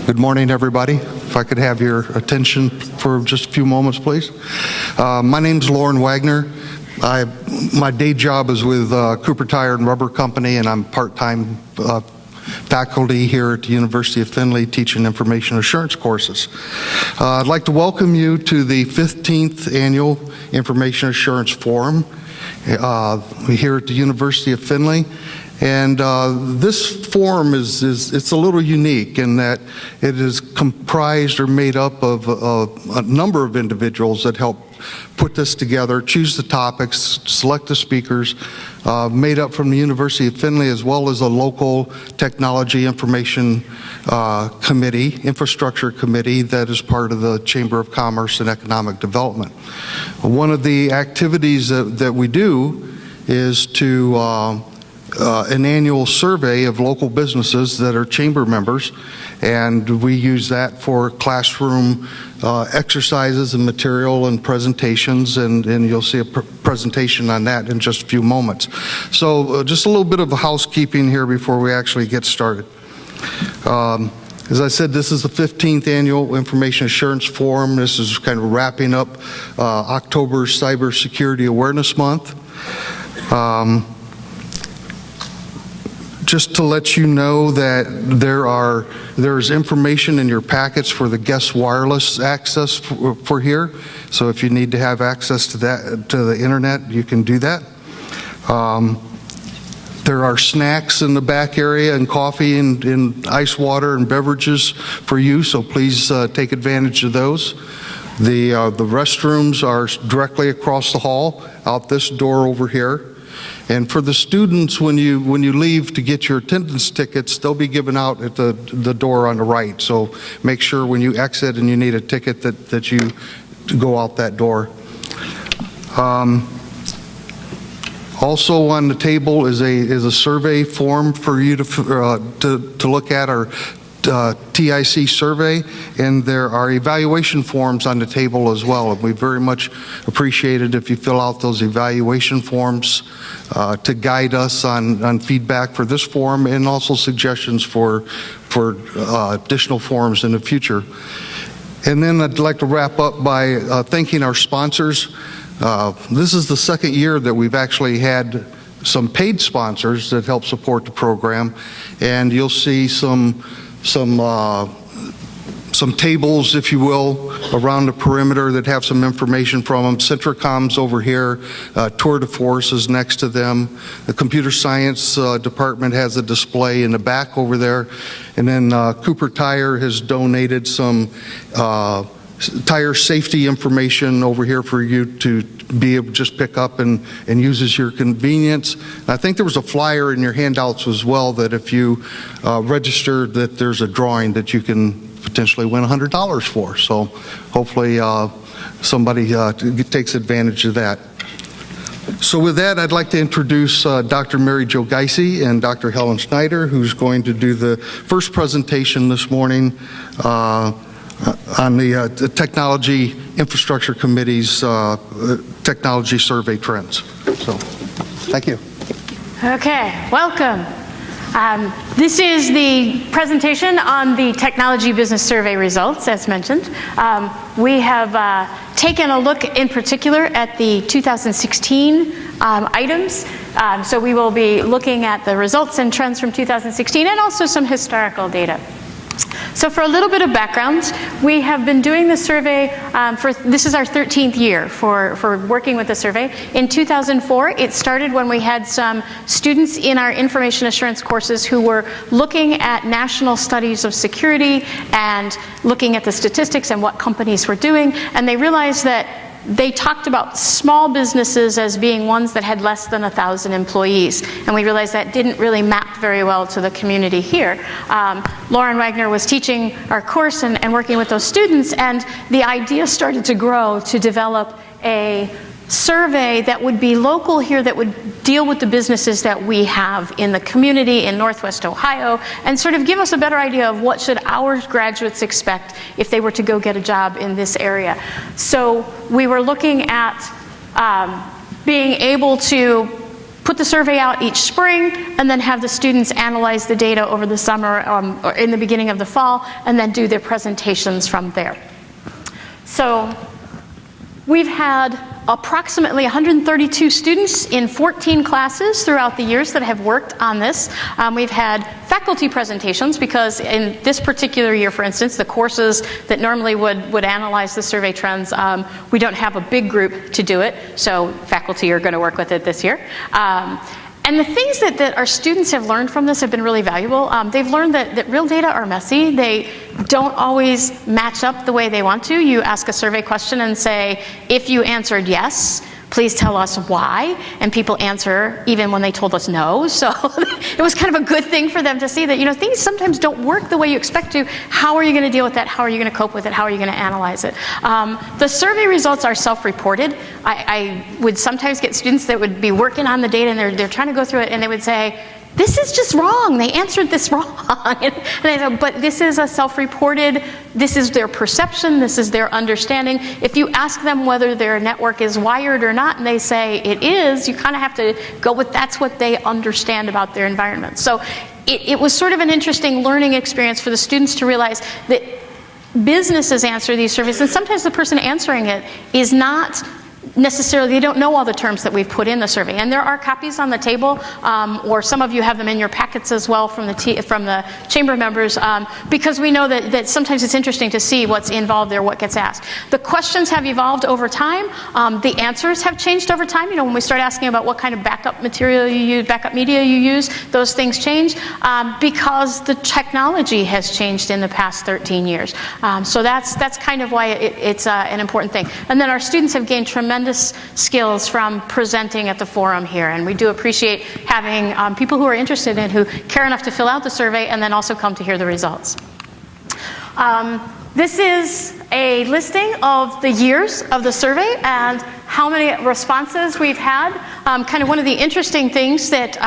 Good morning, everybody. If I could have your attention for just a few moments, please. My name's Lauren Wagner. My day job is with Cooper Tire and Rubber Company, and I'm part-time faculty here at the University of Findlay teaching information assurance courses. I'd like to welcome you to the 15th Annual Information Assurance Forum here at the University of Findlay. And this forum it's a little unique in that it is comprised or made up of a number of individuals that help put this together, choose the topics, select the speakers, made up from the University of Findlay as well as a local technology information committee, infrastructure committee that is part of the Chamber of Commerce and Economic Development. One of the activities that we do is to an annual survey of local businesses that are chamber members, and we use that for classroom exercises and material and presentations, and you'll see a presentation on that in just a few moments. So just a little bit of housekeeping here before we actually get started. As I said, this is the 15th Annual Information Assurance Forum. This is kind of wrapping up October's Cybersecurity Awareness Month. Just to let you know that there's information in your packets for the guest wireless access for here. So if you need to have access to the internet, you can do that. There are snacks in the back area and coffee and ice water and beverages for you, so please take advantage of those. The restrooms are directly across the hall, out this door over here. And for the students, when you leave to get your attendance tickets, they'll be given out at the door on the right. So make sure when you exit and you need a ticket that you go out that door. Also on the table is a survey form for you to look at, our TIC survey, and there are evaluation forms on the table as well, and we very much appreciate it if you fill out those evaluation forms to guide us on feedback for this forum and also suggestions for additional forums in the future. And then I'd like to wrap up by thanking our sponsors. This is the second year that we've actually had some paid sponsors that help support the program, and you'll see some tables, if you will, around the perimeter that have some information from them. Centricom's over here, Tour de Force is next to them. The computer science department has a display in the back over there. And then Cooper Tire has donated some tire safety information over here for you to be able to just pick up and use as your convenience. And I think there was a flyer in your handouts as well that if you register that there's a drawing that you can potentially win $100 for. So hopefully somebody takes advantage of that. So with that, I'd like to introduce Dr. Mary Jo Geisey and Dr. Helen Schneider, who's going to do the first presentation this morning on the Technology Infrastructure Committee's technology survey trends. So, thank you. Okay, welcome. This is the presentation on the Technology Business Survey results, as mentioned. We have taken a look in particular at the 2016 items. So we will be looking at the results and trends from 2016 and also some historical data. So for a little bit of background, we have been doing the survey this is our 13th year for working with the survey. In 2004, it started when we had some students in our information assurance courses who were looking at national studies of security and looking at the statistics and what companies were doing, and they realized that they talked about small businesses as being ones that had less than 1,000 employees, and we realized that didn't really map very well to the community here. Lauren Wagner was teaching our course and working with those students, and the idea started to grow to develop a survey that would be local here, that would deal with the businesses that we have in the community in Northwest Ohio, and sort of give us a better idea of what should our graduates expect if they were to go get a job in this area. So we were looking at being able to put the survey out each spring, and then have the students analyze the data over the summer or in the beginning of the fall, and then do their presentations from there. So we've had approximately 132 students in 14 classes throughout the years that have worked on this. We've had faculty presentations because in this particular year, for instance, the courses that normally would analyze the survey trends, we don't have a big group to do it, so faculty are going to work with it this year. And the things that our students have learned from this have been really valuable. They've learned that real data are messy. They don't always match up the way they want to. You ask a survey question and say, if you answered yes, please tell us why. And people answer even when they told us no. So it was kind of a good thing for them to see that, things sometimes don't work the way you expect to. How are you going to deal with that? How are you going to cope with it? How are you going to analyze it? The survey results are self-reported. I would sometimes get students that would be working on the data and they're trying to go through it and they would say, this is just wrong. They answered this wrong. And I said, but this is a self-reported, this is their perception, this is their understanding. If you ask them whether their network is wired or not, and they say it is, you kind of have to go with that's what they understand about their environment. So it was sort of an interesting learning experience for the students to realize that businesses answer these surveys, and sometimes the person answering it is not necessarily, they don't know all the terms that we've put in the survey. And there are copies on the table, or some of you have them in your packets as well from the chamber members, because we know that sometimes it's interesting to see what's involved there, what gets asked. The questions have evolved over time. The answers have changed over time. When we start asking about what kind of backup material you use, backup media you use, those things change because the technology has changed in the past 13 years. So that's kind of why it's an important thing. And then our students have gained tremendous skills from presenting at the forum here, and we do appreciate having people who are interested and who care enough to fill out the survey and then also come to hear the results. This is a listing of the years of the survey and how many responses we've had. Kind of one of the interesting things that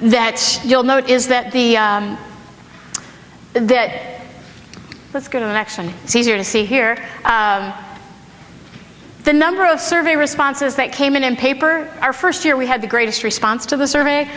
that you'll note is that let's go to the next one. It's easier to see here. The number of survey responses that came in paper, our first year we had the greatest response to the survey.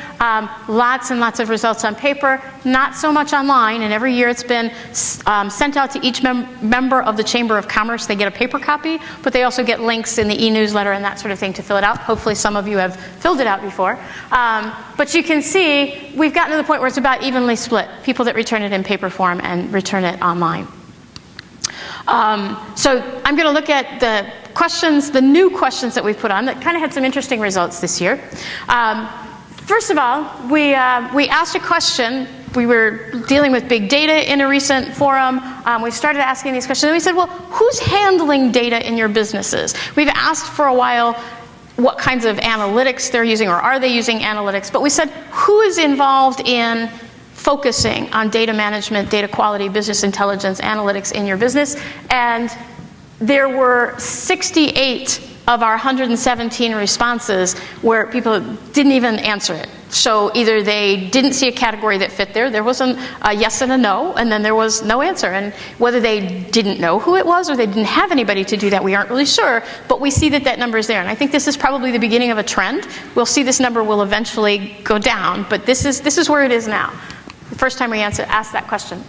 Lots and lots of results on paper, not so much online, and every year it's been sent out to each member of the Chamber of Commerce. They get a paper copy, but they also get links in the e-newsletter and that sort of thing to fill it out. Hopefully some of you have filled it out before. But you can see we've gotten to the point where it's about evenly split, people that return it in paper form and return it online. So I'm going to look at the questions, the new questions that we've put on that kind of had some interesting results this year. First of all, we asked a question. We were dealing with big data in a recent forum. We started asking these questions, and we said, well, who's handling data in your businesses? We've asked for a while what kinds of analytics they're using, or are they using analytics? But we said, who is involved in focusing on data management, data quality, business intelligence, analytics in your business? And there were 68 of our 117 responses where people didn't even answer it. So either they didn't see a category that fit there was a yes and a no, and then there was no answer. And whether they didn't know who it was or they didn't have anybody to do that, we aren't really sure, but we see that number is there. And I think this is probably the beginning of a trend. We'll see this number will eventually go down, but this is where it is now. The first time we asked that question.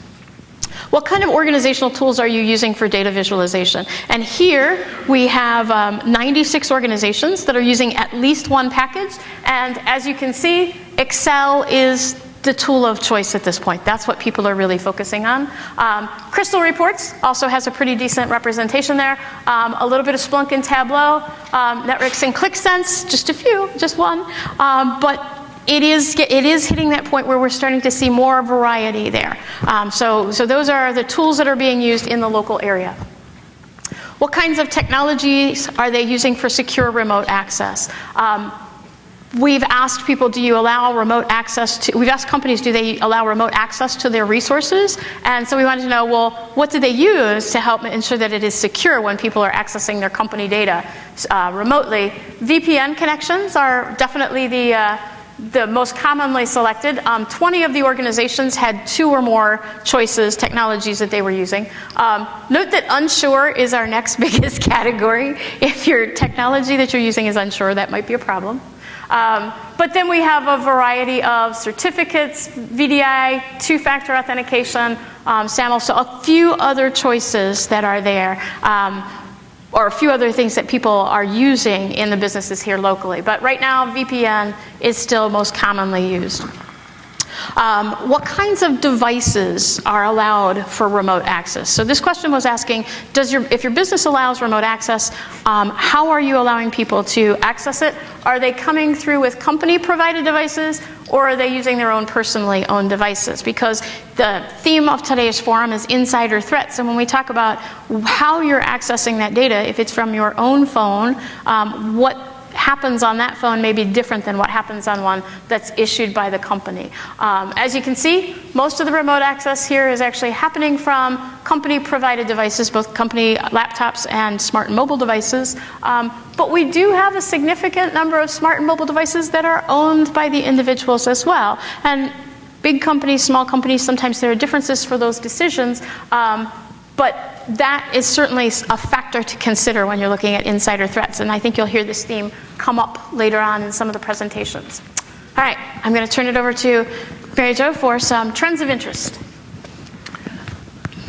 What kind of organizational tools are you using for data visualization? And here we have 96 organizations that are using at least one package. And as you can see, Excel is the tool of choice at this point. That's what people are really focusing on. Crystal Reports also has a pretty decent representation there. A little bit of Splunk and Tableau. Networks and ClickSense, just a few, just one. But it is hitting that point where we're starting to see more variety there. So those are the tools that are being used in the local area. What kinds of technologies are they using for secure remote access? We've asked people, do you allow remote access to, we've asked companies, do they allow remote access to their resources? And so we wanted to know, well, what do they use to help ensure that it is secure when people are accessing their company data remotely? VPN connections are definitely the most commonly selected. 20 of the organizations had 2 or more choices, technologies that they were using. Note that unsure is our next biggest category. If your technology that you're using is unsure, that might be a problem. But then we have a variety of certificates, VDI, two-factor authentication, SAML, so a few other choices that are there, or a few other things that people are using in the businesses here locally. But right now, VPN is still most commonly used. What kinds of devices are allowed for remote access? So this question was asking, if your business allows remote access, how are you allowing people to access it? Are they coming through with company-provided devices, or are they using their own personally owned devices? Because the theme of today's forum is insider threats, and when we talk about how you're accessing that data, if it's from your own phone, what happens on that phone may be different than what happens on one that's issued by the company. As you can see, most of the remote access here is actually happening from company-provided devices, both company laptops and smart and mobile devices. But we do have a significant number of smart and mobile devices that are owned by the individuals as well. And big companies, small companies, sometimes there are differences for those decisions. But that is certainly a factor to consider when you're looking at insider threats, and I think you'll hear this theme come up later on in some of the presentations. All right, I'm going to turn it over to Mary Jo for some trends of interest.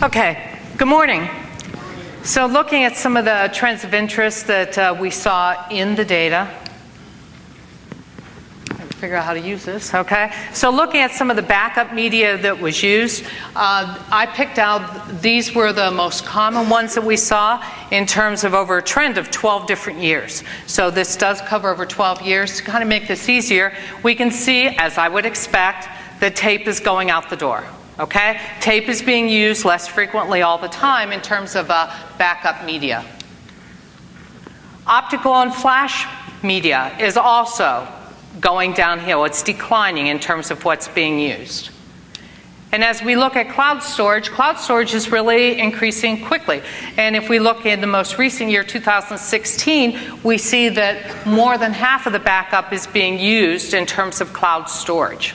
Okay, good morning. So looking at some of the trends of interest that we saw in the data, figure out how to use this, okay? So looking at some of the backup media that was used, I picked out, these were the most common ones that we saw in terms of over a trend of 12 different years. So this does cover over 12 years. To kind of make this easier, we can see, as I would expect, that tape is going out the door, okay? Tape is being used less frequently all the time in terms of backup media. Optical and flash media is also going downhill. It's declining in terms of what's being used. And as we look at cloud storage is really increasing quickly. And if we look in the most recent year, 2016, we see that more than half of the backup is being used in terms of cloud storage.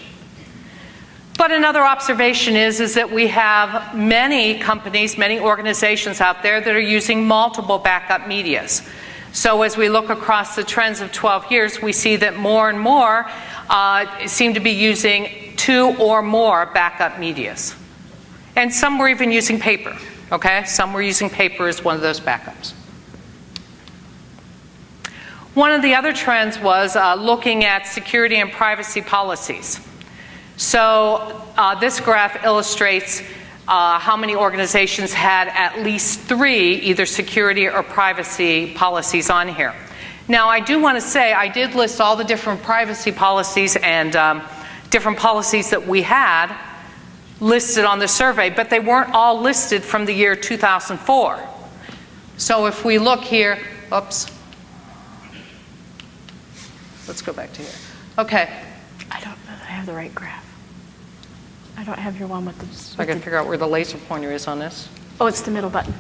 But another observation is that we have many companies, many organizations out there that are using multiple backup medias. So as we look across the trends of 12 years, we see that more and more seem to be using 2 or more backup medias. And some were even using paper, okay? Some were using paper as one of those backups. One of the other trends was looking at security and privacy policies. So this graph illustrates how many organizations had at least 3 either security or privacy policies on here. Now, I do want to say I did list all the different privacy policies and different policies that we had listed on the survey, but they weren't all listed from the year 2004. So if we look here, oops. Let's go back to here. Okay. I don't know that I have the right graph. I don't have your one with the... So I got to figure out where the laser pointer is on this. Oh, it's the middle button.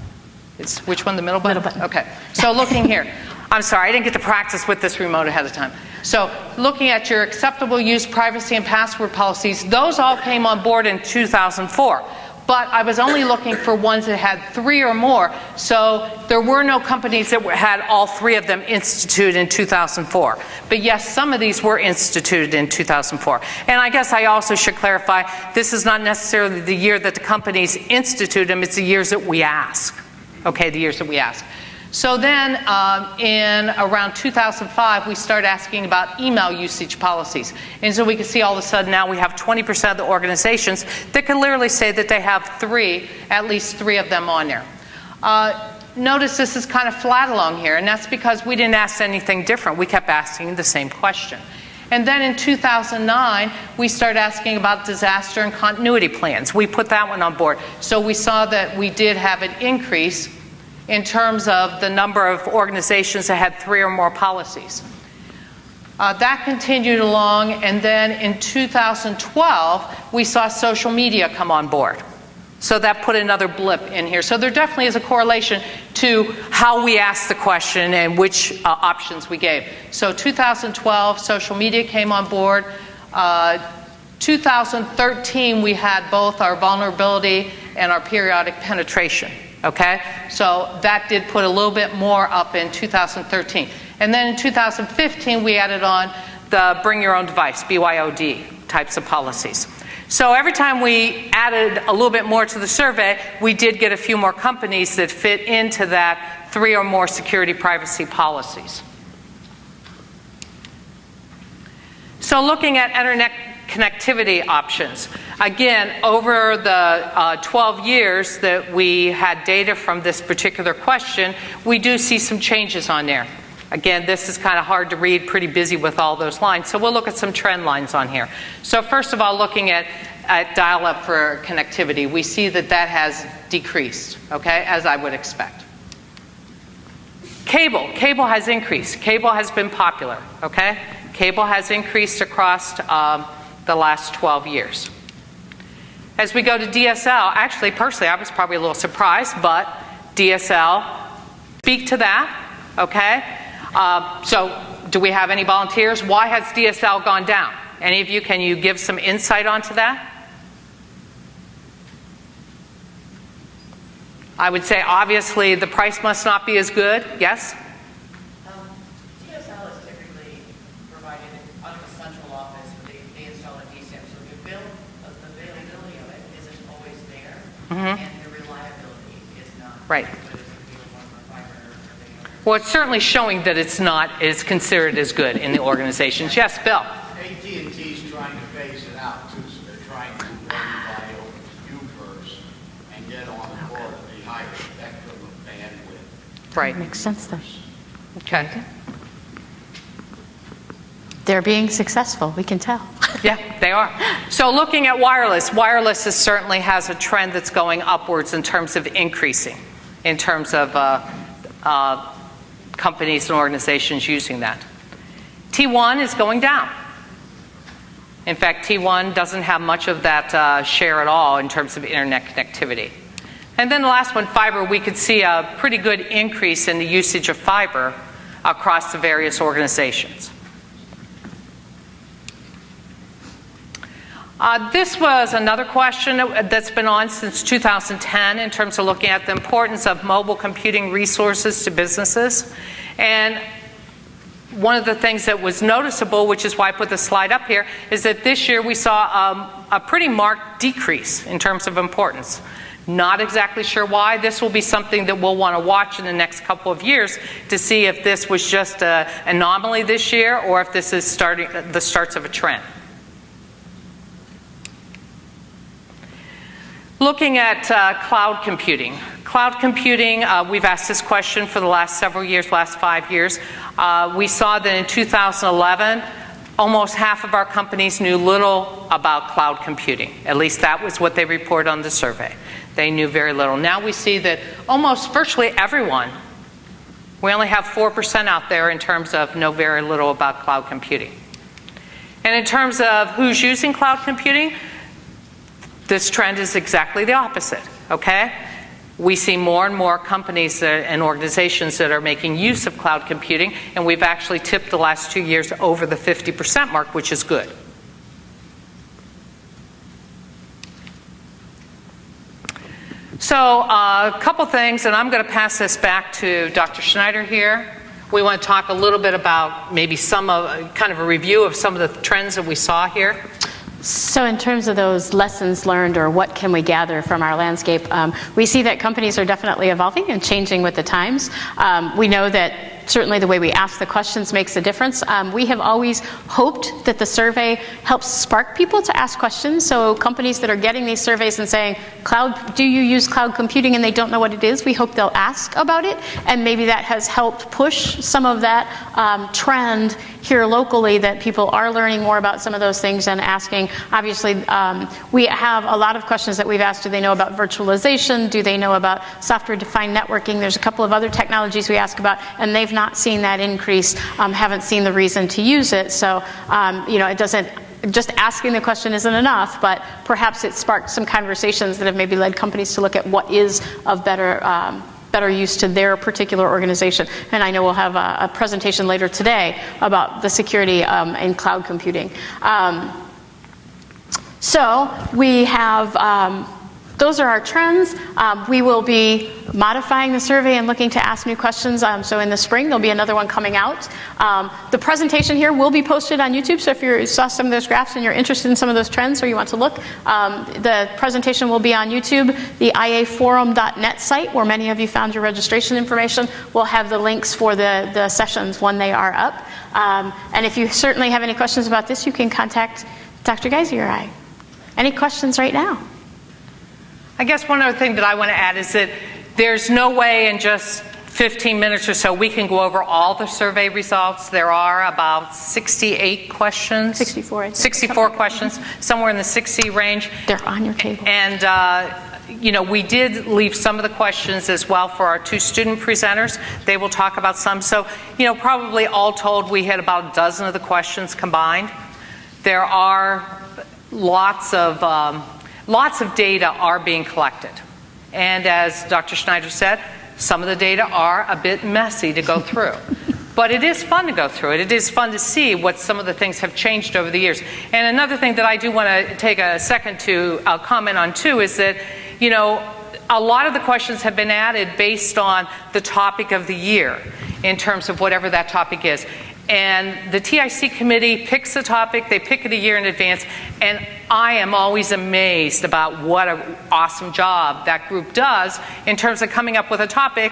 It's which one, the middle button? Middle button. Okay. So looking here. I'm sorry, I didn't get to practice with this remote ahead of time. So looking at your acceptable use privacy and password policies, those all came on board in 2004. But I was only looking for ones that had 3 or more. So there were no companies that had all 3 of them instituted in 2004. But yes, some of these were instituted in 2004. And I guess I also should clarify, this is not necessarily the year that the companies institute them, it's the years that we ask. Okay, the years that we ask. So then in around 2005, we started asking about email usage policies. And so we can see all of a sudden now we have 20% of the organizations that can literally say that they have 3, at least 3 of them on there. Notice this is kind of flat along here, and that's because we didn't ask anything different. We kept asking the same question. And then in 2009, we started asking about disaster and continuity plans. We put that one on board. So we saw that we did have an increase in terms of the number of organizations that had 3 or more policies. That continued along, and then in 2012, we saw social media come on board. So that put another blip in here. So there definitely is a correlation to how we asked the question and which options we gave. So 2012, social media came on board. 2013, we had both our vulnerability and our periodic penetration. Okay, so that did put a little bit more up in 2013. And then in 2015, we added on the bring your own device, BYOD types of policies. So every time we added a little bit more to the survey, we did get a few more companies that fit into that 3 or more security privacy policies. So looking at internet connectivity options. Again, over the 12 years that we had data from this particular question, we do see some changes on there. Again, this is kind of hard to read, pretty busy with all those lines. So we'll look at some trend lines on here. So first of all, looking at dial-up for connectivity, we see that that has decreased, okay, as I would expect. Cable has increased. Cable has been popular, okay? Cable has increased across the last 12 years. As we go to DSL, actually, personally, I was probably a little surprised, but DSL, speak to that, okay? So do we have any volunteers? Why has DSL gone down? Any of you, can you give some insight onto that? I would say, obviously, the price must not be as good. Yes? DSL is typically provided out of a central office. They install a DSAM. So the availability of it isn't always there, and the reliability is not. Right. As good as if you were on fiber or video. Well, it's certainly showing that it's not as considered as good in the organizations. Yes, Bill? AT&T's trying to phase it out, too, so they're trying to buy over to UVerse and get on board the higher spectrum of bandwidth. Right. Makes sense, though. Okay. They're being successful, we can tell. Yeah, they are. So looking at wireless, certainly has a trend that's going upwards in terms of increasing, in terms of companies and organizations using that. T1 is going down. In fact, T1 doesn't have much of that share at all in terms of internet connectivity. And then the last one, fiber, we could see a pretty good increase in the usage of fiber across the various organizations. This was another question that's been on since 2010 in terms of looking at the importance of mobile computing resources to businesses. And one of the things that was noticeable, which is why I put the slide up here, is that this year we saw a pretty marked decrease in terms of importance. Not exactly sure why. This will be something that we'll want to watch in the next couple of years to see if this was just an anomaly this year or if this is the starts of a trend. Looking at cloud computing. Cloud computing, we've asked this question for the last several years, last 5 years. We saw that in 2011, almost half of our companies knew little about cloud computing. At least that was what they reported on the survey. They knew very little. Now we see that almost virtually everyone, we only have 4% out there in terms of know very little about cloud computing. And in terms of who's using cloud computing, this trend is exactly the opposite, okay? We see more and more companies and organizations that are making use of cloud computing, and we've actually tipped the last 2 years over the 50% mark, which is good. So a couple things, and I'm going to pass this back to Dr. Schneider here. We want to talk a little bit about maybe kind of a review of some of the trends that we saw here. So in terms of those lessons learned, or what can we gather from our landscape, we see that companies are definitely evolving and changing with the times. We know that certainly the way we ask the questions makes a difference. We have always hoped that the survey helps spark people to ask questions. So companies that are getting these surveys and saying, do you use cloud computing, and they don't know what it is, we hope they'll ask about it. And maybe that has helped push some of that trend here locally, that people are learning more about some of those things and asking. Obviously, we have a lot of questions that we've asked. Do they know about virtualization? Do they know about software-defined networking? There's a couple of other technologies we ask about, and they've not seen that increase, haven't seen the reason to use it. So, it doesn't, just asking the question isn't enough, but perhaps it sparked some conversations that have maybe led companies to look at what is of better use to their particular organization. And I know we'll have a presentation later today about the security in cloud computing. So we have those are our trends. We will be modifying the survey and looking to ask new questions. So in the spring, there'll be another one coming out. The presentation here will be posted on YouTube, so if you saw some of those graphs and you're interested in some of those trends or you want to look, the presentation will be on YouTube. The iaforum.net site, where many of you found your registration information, will have the links for the sessions when they are up. And if you certainly have any questions about this, you can contact Dr. Geisier or I. Any questions right now? I guess one other thing that I want to add is that there's no way in just 15 minutes or so we can go over all the survey results. There are about 68 questions. 64, I think. 64 questions, somewhere in the 60 range. They're on your table. And, we did leave some of the questions as well for our 2 student presenters. They will talk about some. So, probably all told, we had about a dozen of the questions combined. There are lots of data are being collected. And as Dr. Schneider said, some of the data are a bit messy to go through. But it is fun to go through it. It is fun to see what some of the things have changed over the years. And another thing that I do want to take a second to comment on too is that, a lot of the questions have been added based on the topic of the year in terms of whatever that topic is. And the TIC committee picks a topic, they pick it a year in advance, and I am always amazed about what an awesome job that group does in terms of coming up with a topic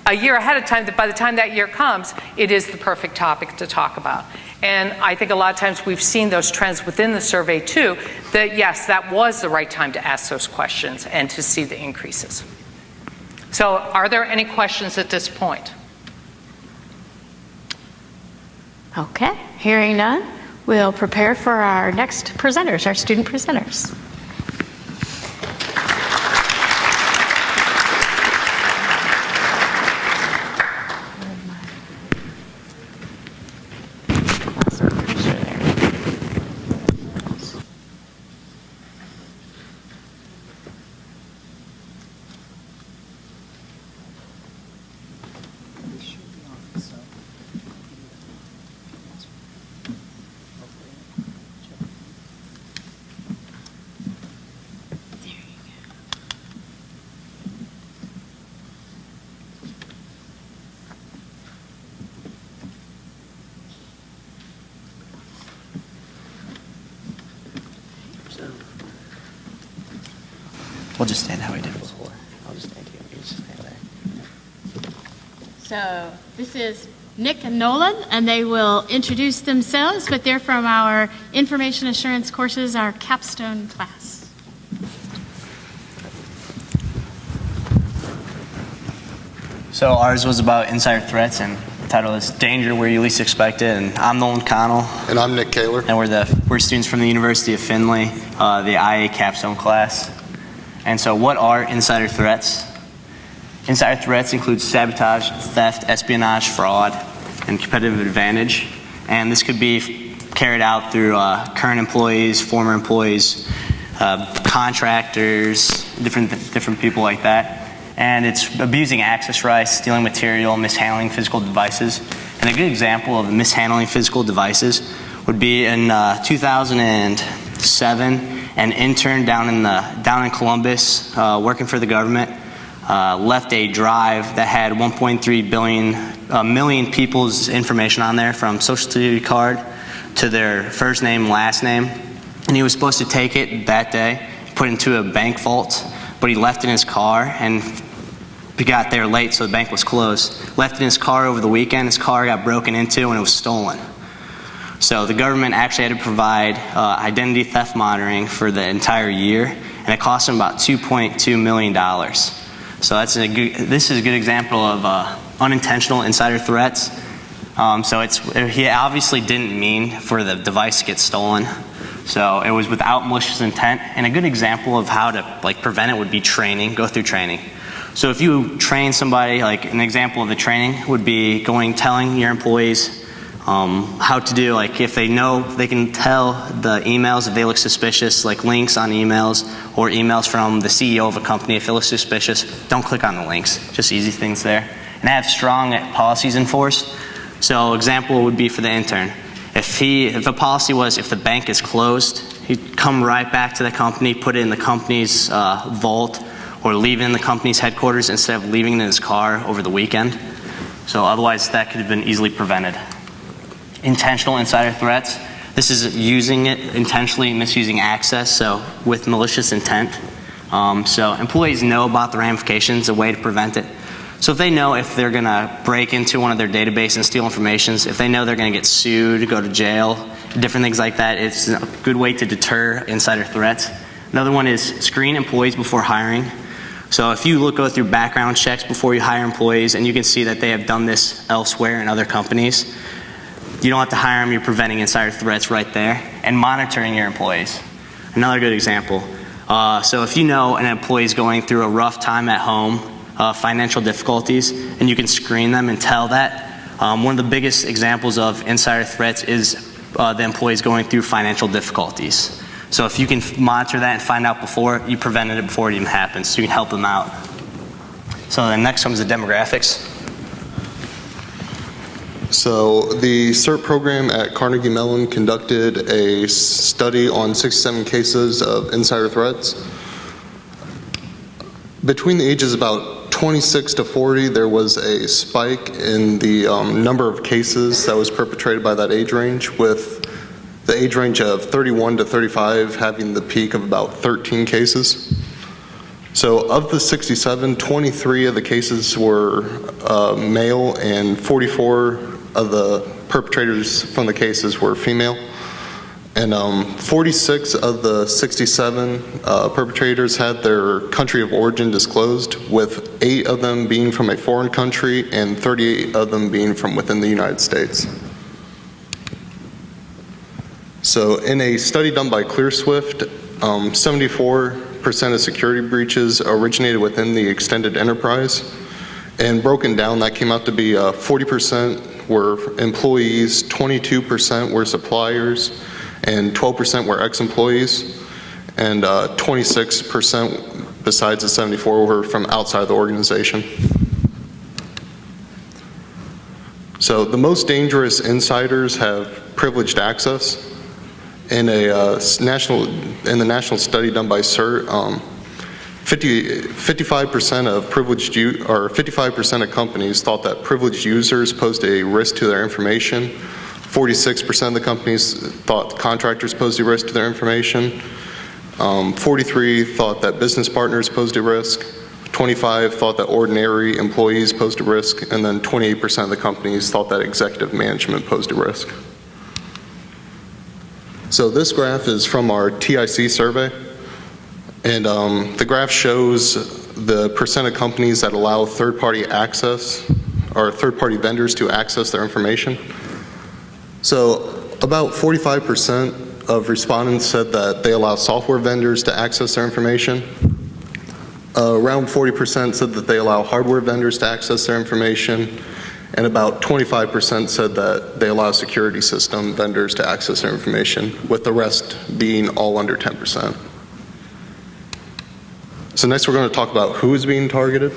a year ahead of time, that by the time that year comes, it is the perfect topic to talk about. And I think a lot of times we've seen those trends within the survey too, that yes, that was the right time to ask those questions and to see the increases. So are there any questions at this point? Okay, hearing none, we'll prepare for our next presenters, our student presenters. We'll just stand how we did before. I'll just stand here. You just stand there. So this is Nick and Nolan, and they will introduce themselves, but they're from our Information Assurance courses, our capstone class. So ours was about insider threats, and the title is Danger Where You Least Expect It. And I'm Nolan Connell, And I'm Nick Kaler. and we're students from the University of Findlay, the IA capstone class. And so what are insider threats? Insider threats include sabotage, theft, espionage, fraud, and competitive advantage. And this could be carried out through current employees, former employees, contractors, different people like that. And it's abusing access rights, stealing material, mishandling physical devices. And a good example of mishandling physical devices would be in 2007, an intern down in Columbus, working for the government, left a drive that had 1.3 million people's information on there, from social security card to their first name, last name. And he was supposed to take it that day, put it into a bank vault, but he left it in his car, and he got there late, so the bank was closed. Left it in his car over the weekend. His car got broken into and it was stolen. So the government actually had to provide identity theft monitoring for the entire year, and it cost them about $2.2 million. So this is a good example of unintentional insider threats. So he obviously didn't mean for the device to get stolen. So it was without malicious intent, and a good example of how to prevent it would be training, go through training. So if you train somebody, an example of the training would be telling your employees how to do, if they know, they can tell the emails if they look suspicious, links on emails or emails from the CEO of a company. If it looks suspicious, don't click on the links. Just easy things there. And have strong policies enforced. So example would be for the intern. If a policy was, if the bank is closed, He'd come right back to the company, put it in the company's vault, or leave it in the company's headquarters instead of leaving it in his car over the weekend. So otherwise, that could have been easily prevented. Intentional insider threats. This is using it intentionally, misusing access, so with malicious intent. So employees know about the ramifications, a way to prevent it. So if they know if they're going to break into one of their database and steal information, if they know they're going to get sued, go to jail, different things like that, it's a good way to deter insider threats. Another one is screen employees before hiring. So if you go through background checks before you hire employees, and you can see that they have done this elsewhere in other companies, you don't have to hire them, you're preventing insider threats right there, and monitoring your employees. Another good example. So if you know an employee is going through a rough time at home, financial difficulties, and you can screen them and tell that. One of the biggest examples of insider threats is the employees going through financial difficulties. So if you can monitor that and find out before, you prevented it before it even happens, so you can help them out. So the next one is the demographics. So the CERT program at Carnegie Mellon conducted a study on 67 cases of insider threats. Between the ages about 26 to 40, there was a spike in the number of cases that was perpetrated by that age range, with the age range of 31 to 35 having the peak of about 13 cases. So of the 67, 23 of the cases were male, and 44 of the perpetrators from the cases were female. And 46 of the 67 perpetrators had their country of origin disclosed, with 8 of them being from a foreign country and 38 of them being from within the United States. So in a study done by ClearSwift, 74% of security breaches originated within the extended enterprise. And broken down, that came out to be 40% were employees, 22% were suppliers, and 12% were ex-employees, and 26% besides the 74 were from outside the organization. So the most dangerous insiders have privileged access. In the national study done by CERT, 55% of 55% of companies thought that privileged users posed a risk to their information. 46% of the companies thought contractors posed a risk to their information. 43 thought that business partners posed a risk. 25 thought that ordinary employees posed a risk, and then 28% of the companies thought that executive management posed a risk. So this graph is from our TIC survey, and the graph shows the percent of companies that allow third-party access, or third-party vendors to access their information. So about 45% of respondents said that they allow software vendors to access their information. Around 40% said that they allow hardware vendors to access their information, and about 25% said that they allow security system vendors to access their information, with the rest being all under 10%. So next we're going to talk about who is being targeted.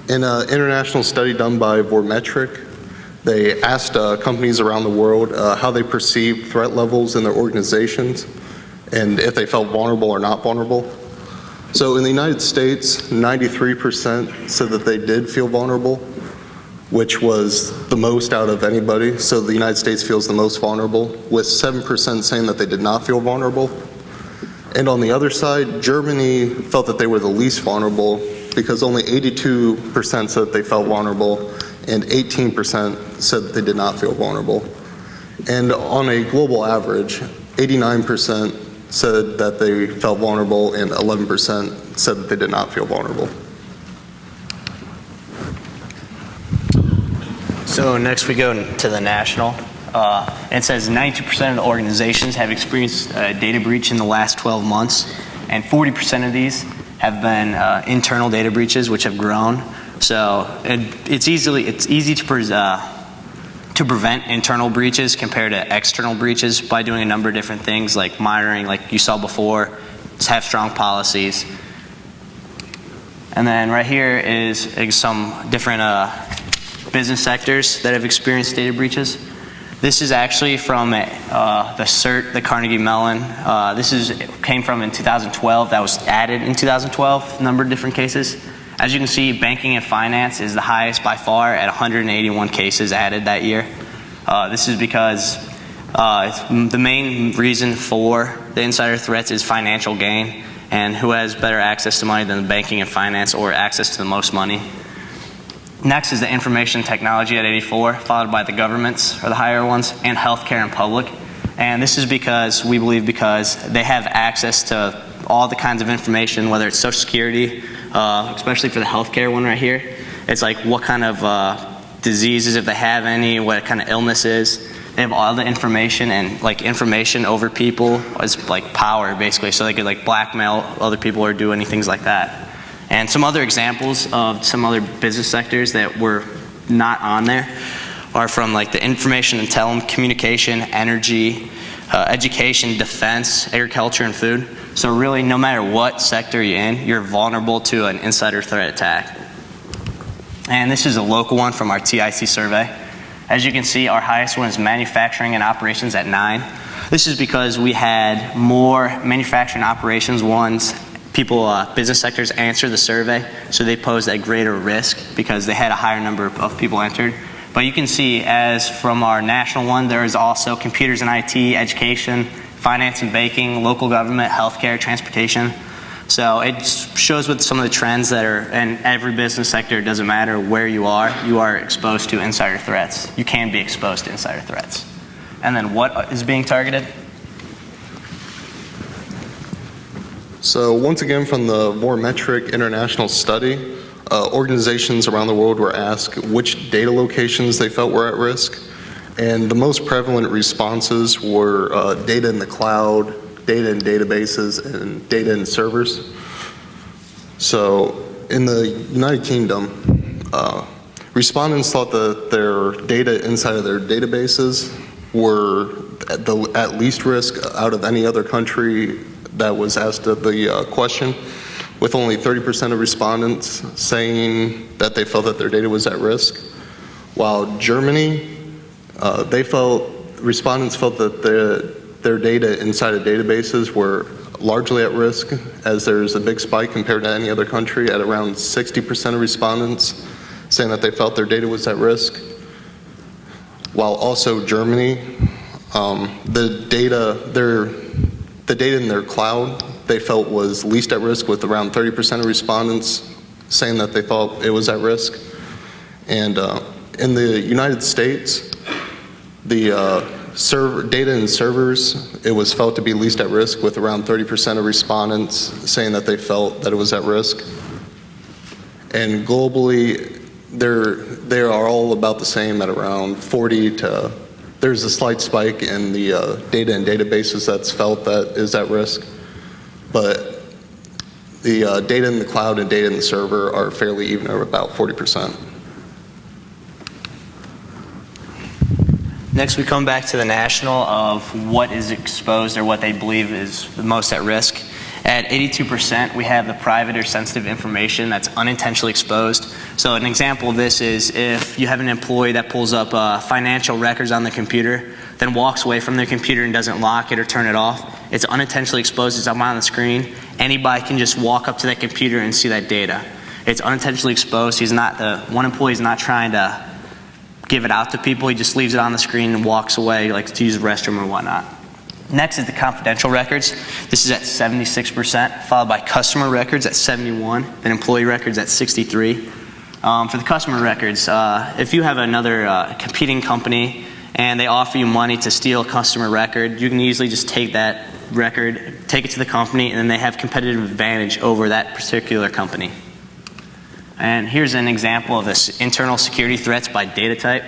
In an international study done by Vormetric, they asked companies around the world how they perceive threat levels in their organizations and if they felt vulnerable or not vulnerable. So in the United States, 93% said that they did feel vulnerable, which was the most out of anybody. So the United States feels the most vulnerable, with 7% saying that they did not feel vulnerable. And on the other side, Germany felt that they were the least vulnerable, because only 82% said that they felt vulnerable, and 18% said that they did not feel vulnerable. And on a global average, 89% said that they felt vulnerable, and 11% said that they did not feel vulnerable. So next we go to the national. It says 92% of the organizations have experienced a data breach in the last 12 months, and 40% of these have been internal data breaches, which have grown. So it's easy to prevent internal breaches compared to external breaches by doing a number of different things, like monitoring, like you saw before, just have strong policies. And then right here is some different business sectors that have experienced data breaches. This is actually from the CERT, the Carnegie Mellon. Came from in 2012. That was added in 2012, a number of different cases. As you can see, banking and finance is the highest by far at 181 cases added that year. This is because the main reason for the insider threats is financial gain, and who has better access to money than the banking and finance, or access to the most money. Next is the information technology at 84, followed by the governments, or the higher ones, and healthcare and public. And this is because, we believe, because they have access to all the kinds of information, whether it's Social Security, especially for the healthcare one right here. It's like what kind of diseases, if they have any, what kind of illness is. They have all the information, and like information over people is like power, basically. So they could like blackmail other people or do any things like that. And some other examples of some other business sectors that were not on there are from like the information and telecommunication, energy, education, defense, agriculture, and food. So really, no matter what sector you're in, you're vulnerable to an insider threat attack. And this is a local one from our TIC survey. As you can see, our highest one is manufacturing and operations at 9. This is because we had more manufacturing operations ones, business sectors answer the survey, so they posed a greater risk because they had a higher number of people entered. But you can see, as from our national one, there is also computers and IT, education, finance and banking, local government, healthcare, transportation. So it shows with some of the trends that are in every business sector. It doesn't matter where you are exposed to insider threats. You can be exposed to insider threats. And then what is being targeted? So once again, from the Vormetric International Study, organizations around the world were asked which data locations they felt were at risk. And the most prevalent responses were data in the cloud, data in databases, and data in servers. So in the United Kingdom, respondents thought that their data inside of their databases were at least risk out of any other country that was asked the question, with only 30% of respondents saying that they felt that their data was at risk. While Germany, respondents felt that their data inside of databases were largely at risk, as there's a big spike compared to any other country at around 60% of respondents saying that they felt their data was at risk. While also Germany, the data in their cloud they felt was least at risk, with around 30% of respondents saying that they thought it was at risk. And in the United States, the data in servers, it was felt to be least at risk, with around 30% of respondents saying that they felt that it was at risk. And globally, they are all about the same at around 40 to, there's a slight spike in the data in databases that's felt that is at risk. But the data in the cloud and data in the server are fairly even, or about 40%. Next, we come back to the national of what is exposed or what they believe is the most at risk. At 82%, we have the private or sensitive information that's unintentionally exposed. So an example of this is if you have an employee that pulls up financial records on the computer, then walks away from their computer and doesn't lock it or turn it off. It's unintentionally exposed. It's up on the screen. Anybody can just walk up to that computer and see that data. It's unintentionally exposed. One employee is not trying to give it out to people. He just leaves it on the screen and walks away, like to use the restroom or whatnot. Next is the confidential records. This is at 76%, followed by customer records at 71, and employee records at 63. For the customer records, if you have another competing company and they offer you money to steal a customer record, you can easily just take that record, take it to the company, and then they have competitive advantage over that particular company. And here's an example of this internal security threats by data type.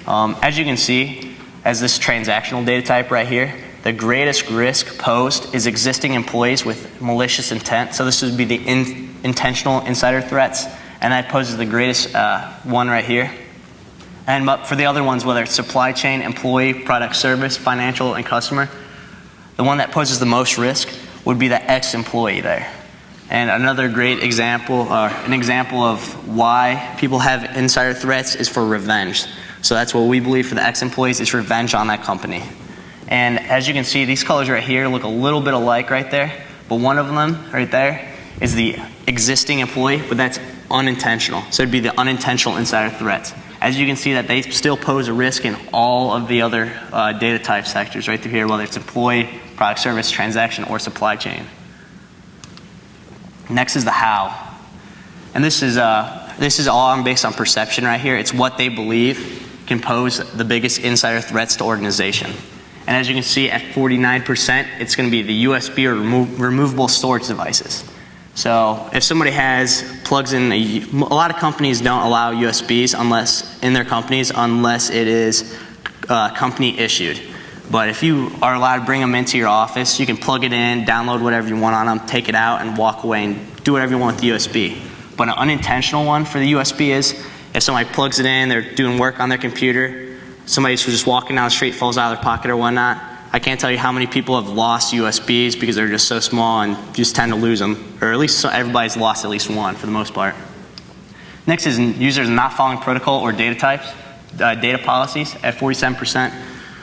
As you can see, as this transactional data type right here, the greatest risk posed is existing employees with malicious intent. So this would be the intentional insider threats, and that poses the greatest one right here. And for the other ones, whether it's supply chain, employee, product, service, financial, and customer, the one that poses the most risk would be the ex-employee there. And another great example, an example of why people have insider threats, is for revenge. So that's what we believe for the ex-employees. It's revenge on that company. And as you can see, these colors right here look a little bit alike right there, but one of them right there is the existing employee, but that's unintentional. So it'd be the unintentional insider threats. As you can see that they still pose a risk in all of the other data type sectors right through here, whether it's employee, product, service, transaction, or supply chain. Next is the how. And this is all based on perception right here. It's what they believe can pose the biggest insider threats to organization. And as you can see at 49%, it's going to be the USB or removable storage devices. So if somebody plugs in, a lot of companies don't allow USBs in their companies unless it is company issued. But if you are allowed to bring them into your office, you can plug it in, download whatever you want on them, take it out, and walk away and do whatever you want with the USB. But an unintentional one for the USB is if somebody plugs it in, they're doing work on their computer, somebody's just walking down the street, falls out of their pocket or whatnot. I can't tell you how many people have lost USBs because they're just so small and just tend to lose them. Or at least everybody's lost at least one for the most part. Next is users not following protocol or data types, data policies at 47%.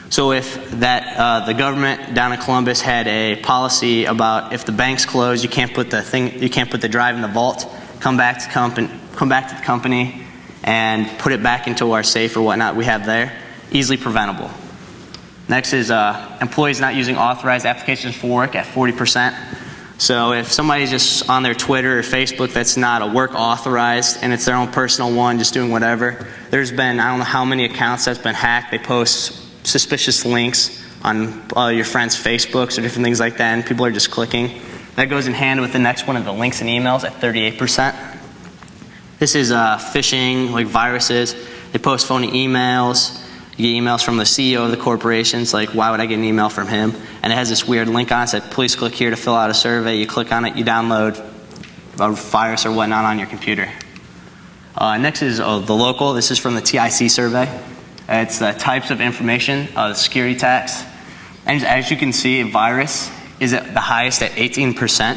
So if the government down in Columbus had a policy about if the bank's closed, you can't put the drive in the vault, come back to the company and put it back into our safe or whatnot we have there, easily preventable. Next is employees not using authorized applications for work at 40%. So if somebody's just on their Twitter or Facebook that's not a work authorized and it's their own personal one, just doing whatever, there's been, I don't know how many accounts that's been hacked. They post suspicious links on your friends' Facebooks or different things like that, and people are just clicking. That goes in hand with the next one of the links and emails at 38%. This is phishing, like viruses. They post phony emails. You get emails from the CEO of the corporations, like why would I get an email from him? And it has this weird link on it that says, please click here to fill out a survey. You click on it, you download a virus or whatnot on your computer. Next is the local. This is from the TIC survey. It's the types of information, security attacks. And as you can see, virus is at the highest at 18%,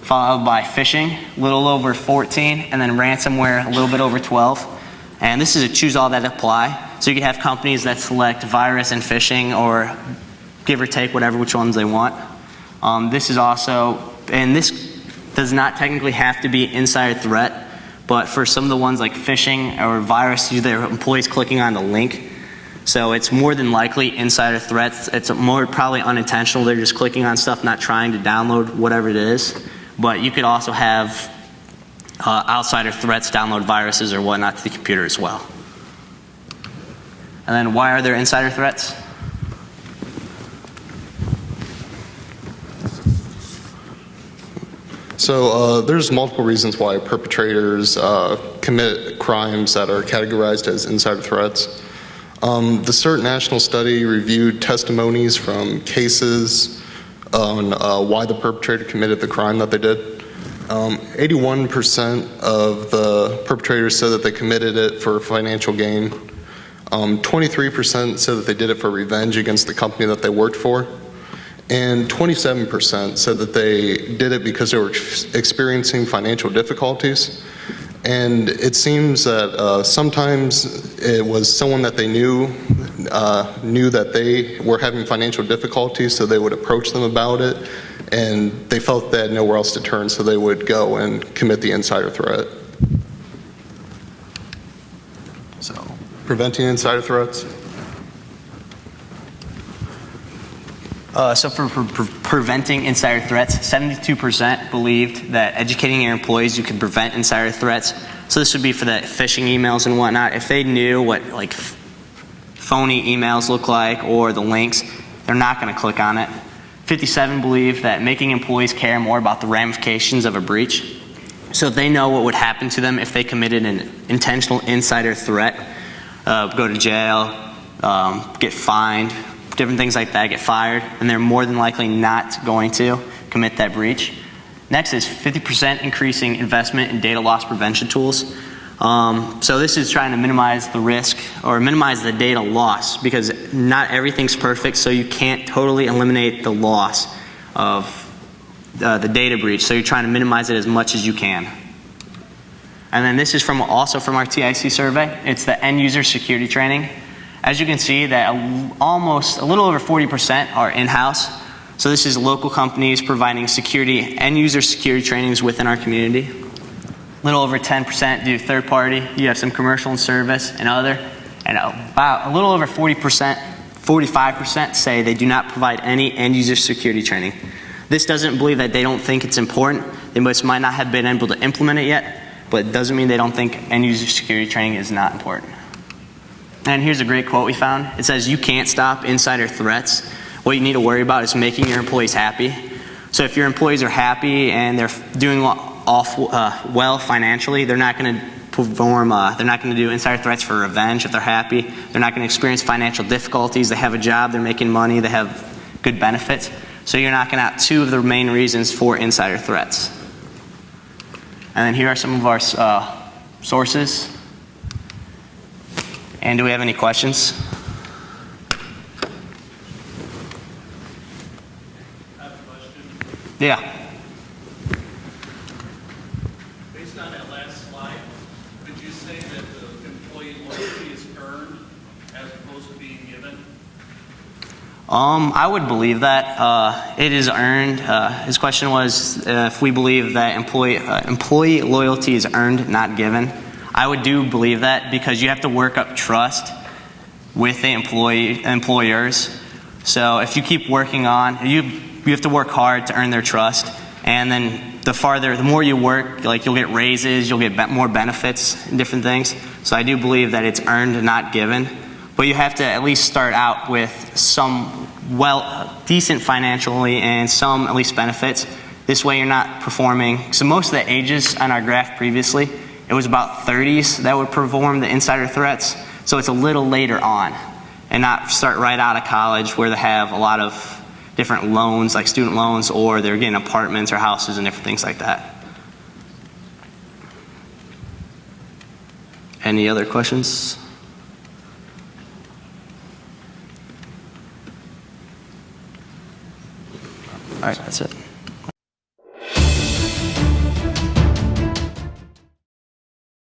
followed by phishing, a little over 14, and then ransomware, a little bit over 12. And this is a choose all that apply. So you can have companies that select virus and phishing or give or take which ones they want. This is also, and this does not technically have to be insider threat, but for some of the ones like phishing or virus, their employees clicking on the link. So it's more than likely insider threats. It's more probably unintentional. They're just clicking on stuff, not trying to download whatever it is. But you could also have outsider threats, download viruses or whatnot to the computer as well. And then why are there insider threats? So there's multiple reasons why perpetrators commit crimes that are categorized as insider threats. The CERT national study reviewed testimonies from cases on why the perpetrator committed the crime that they did. 81% of the perpetrators said that they committed it for financial gain. 23% said that they did it for revenge against the company that they worked for. And 27% said that they did it because they were experiencing financial difficulties. And it seems that sometimes it was someone that they knew that they were having financial difficulties, so they would approach them about it, and they felt they had nowhere else to turn, so they would go and commit the insider threat. So, preventing insider threats. So for preventing insider threats, 72% believed that educating your employees you could prevent insider threats. So this would be for the phishing emails and whatnot. If they knew what like phony emails look like or the links, they're not going to click on it. 57 believe that making employees care more about the ramifications of a breach. So if they know what would happen to them if they committed an intentional insider threat, go to jail, get fined, different things like that, get fired, and they're more than likely not going to commit that breach. Next is 50% increasing investment in data loss prevention tools. So this is trying to minimize the risk or minimize the data loss, because not everything's perfect, so you can't totally eliminate the loss of the data breach. So you're trying to minimize it as much as you can. And then this is also from our TIC survey. It's the end user security training. As you can see, that a little over 40% are in-house. So this is local companies providing end user security trainings within our community. A little over 10% do third party. You have some commercial and service and other. And about a little over 45% say they do not provide any end user security training. This doesn't believe that they don't think it's important. They might not have been able to implement it yet, but it doesn't mean they don't think end user security training is not important. And here's a great quote we found. It says, "You can't stop insider threats. What you need to worry about is making your employees happy." So if your employees are happy and they're doing well financially, they're not going to they're not going to do insider threats for revenge if they're happy. They're not going to experience financial difficulties. They have a job, they're making money, they have good benefits. So you're knocking out two of the main reasons for insider threats. And then here are some of our sources. And do we have any questions? I have a question. Yeah. Based on that last slide, could you say that the employee loyalty is earned as opposed to being given? I would believe that. It is earned. His question was if we believe that employee loyalty is earned, not given. I would believe that because you have to work up trust with the employers. So if you keep working on, you have to work hard to earn their trust. And then the more you work, like you'll get raises, you'll get more benefits and different things. So I do believe that it's earned, not given. But you have to at least start out with some decent financially and some at least benefits. This way you're not performing. So most of the ages on our graph previously, it was about 30s that would perform the insider threats. So it's a little later on and not start right out of college where they have a lot of different loans like student loans or they're getting apartments or houses and different things like that. Any other questions? All right, that's it.